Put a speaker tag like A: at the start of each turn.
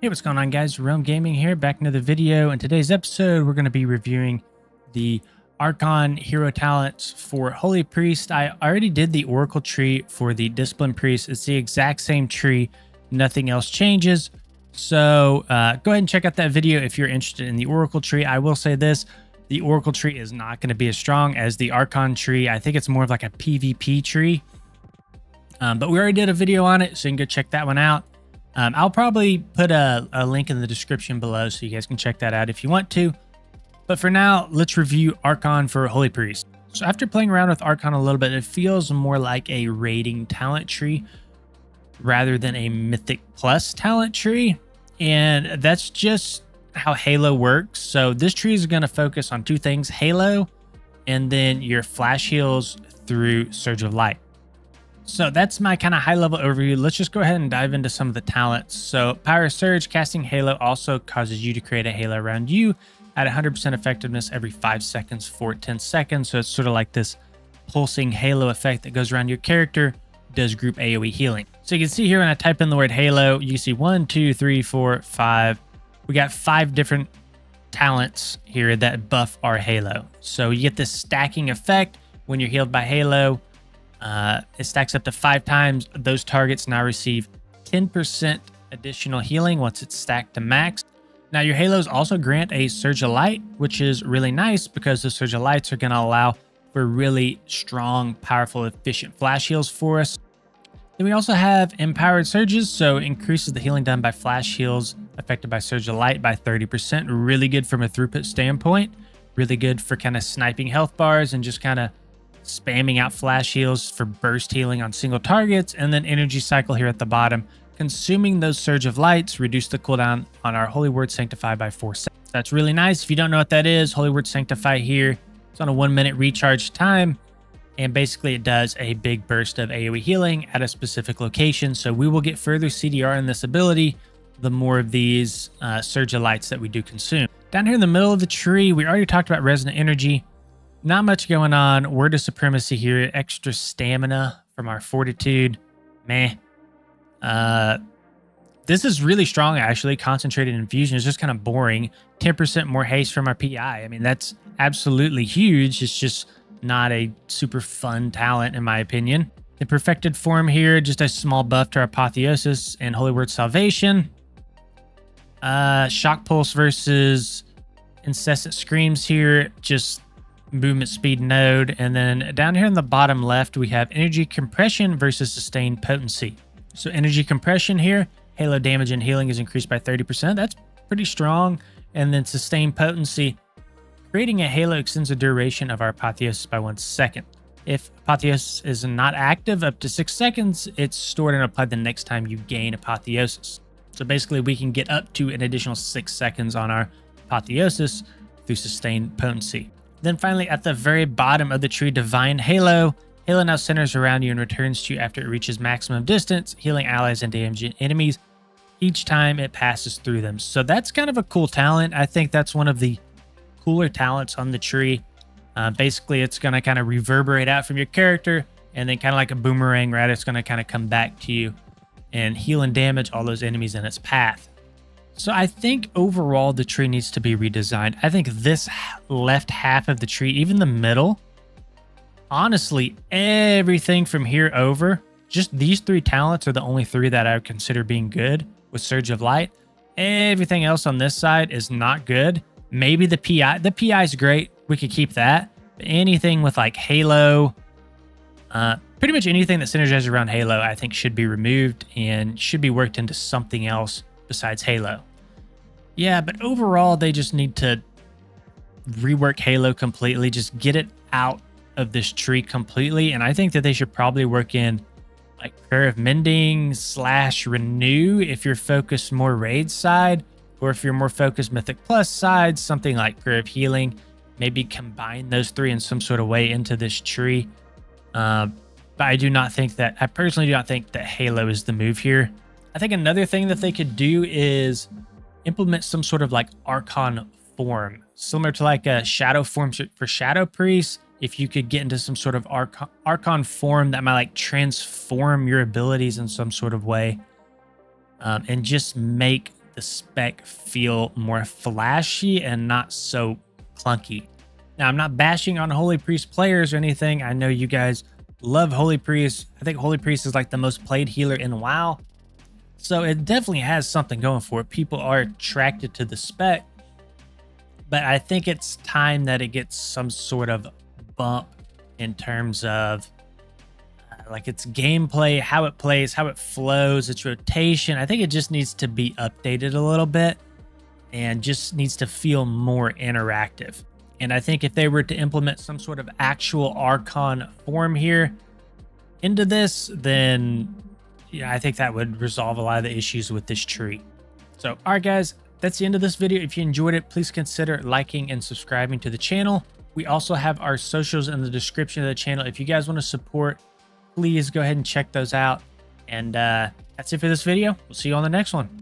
A: Hey, what's going on, guys? Realm Gaming here, back in another video. In today's episode, we're going to be reviewing the Archon hero talents for Holy Priest. I already did the Oracle tree for the Discipline Priest. It's the exact same tree. Nothing else changes. So go ahead and check out that video if you're interested in the Oracle tree. I will say this, the Oracle tree is not going to be as strong as the Archon tree. I think it's more of like a PvP tree. But we already did a video on it, so you can go check that one out. I'll probably put a link in the description below so you guys can check that out if you want to. But for now, let's review Archon for Holy Priest. So after playing around with Archon a little bit, it feels more like a raiding talent tree rather than a Mythic Plus talent tree. And that's just how Halo works. So this tree is going to focus on two things, Halo and then your flash heals through Surge of Light. So that's my kind of high level overview. Let's just go ahead and dive into some of the talents. So Power Surge, casting Halo also causes you to create a halo around you at 100% effectiveness every 5 seconds for 10 seconds. So it's sort of like this pulsing halo effect that goes around your character, does group AoE healing. So you can see here when I type in the word halo, you see 1, 2, 3, 4, 5. We got 5 different talents here that buff our halo. So you get this stacking effect when you're healed by halo. It stacks up to 5 times. Those targets now receive 10% additional healing once it's stacked to max. Now your halos also grant a Surge of Light, which is really nice because the Surge of Lights are going to allow for really strong, powerful, efficient flash heals for us. Then we also have Empowered Surges, so increases the healing done by flash heals affected by Surge of Light by 30%. Really good from a throughput standpoint. Really good for kind of sniping health bars and just kind of spamming out flash heals for burst healing on single targets. And then Energy Cycle here at the bottom, consuming those Surge of Lights reduce the cooldown on our Holy Word Sanctify by 4 seconds. That's really nice. If you don't know what that is, Holy Word Sanctify here, it's on a 1-minute recharge time, and basically it does a big burst of AoE healing at a specific location. So we will get further CDR in this ability the more of these Surge of Lights that we do consume. Down here in the middle of the tree, we already talked about Resonant Energy. Not much going on. Word of Supremacy here. Extra stamina from our Fortitude. Meh. This is really strong, actually. Concentrated Infusion is just kind of boring. 10% more haste from our PI. I mean, that's absolutely huge. It's just not a super fun talent, in my opinion. The Perfected Form here, just a small buff to our Apotheosis and Holy Word Salvation. Shock Pulse versus Incessant Screams here. Just movement speed node. And then down here in the bottom left, we have Energy Compression versus Sustained Potency. So Energy Compression here, halo damage and healing is increased by 30%. That's pretty strong. And then Sustained Potency, creating a halo extends the duration of our Apotheosis by 1 second. If Apotheosis is not active up to 6 seconds, it's stored and applied the next time you gain Apotheosis. So basically we can get up to an additional 6 seconds on our Apotheosis through Sustained Potency. Then finally, at the very bottom of the tree, Divine Halo. Halo now centers around you and returns to you after it reaches maximum distance, healing allies and damaging enemies each time it passes through them. So that's kind of a cool talent. I think that's one of the cooler talents on the tree. Basically, it's going to kind of reverberate out from your character and then kind of like a boomerang, right? It's going to kind of come back to you and heal and damage all those enemies in its path. So I think overall the tree needs to be redesigned. I think this left half of the tree, even the middle, honestly, everything from here over, just these 3 talents are the only 3 that I would consider being good with Surge of Light. Everything else on this side is not good. Maybe the PI. The PI is great. We could keep that. But anything with like Halo, pretty much anything that synergizes around Halo, I think should be removed and should be worked into something else besides Halo. Yeah, but overall, they just need to rework Halo completely. Just get it out of this tree completely. And I think that they should probably work in like Prayer of Mending / Renew if you're focused more raid side, or if you're more focused Mythic Plus side, something like Prayer of Healing. Maybe combine those 3 in some sort of way into this tree. But I personally do not think that Halo is the move here. I think another thing that they could do is implement some sort of like Archon form, similar to like a Shadow form for Shadow Priests. If you could get into some sort of Archon form that might like transform your abilities in some sort of way, and just make make the spec feel more flashy and not so clunky. Now, I'm not bashing on Holy Priest players or anything. I know you guys love Holy Priest. I think Holy Priest is like the most played healer in WoW. So it definitely has something going for it. People are attracted to the spec. But I think it's time that it gets some sort of bump in terms of like its gameplay, how it plays, how it flows, its rotation. I think it just needs to be updated a little bit and just needs to feel more interactive. And I think if they were to implement some sort of actual Archon form here into this, then yeah, I think that would resolve a lot of the issues with this tree. So, all right, guys, that's the end of this video. If you enjoyed it, please consider liking and subscribing to the channel. We also have our socials in the description of the channel. If you guys want to support, please go ahead and check those out. And that's it for this video. We'll see you on the next one.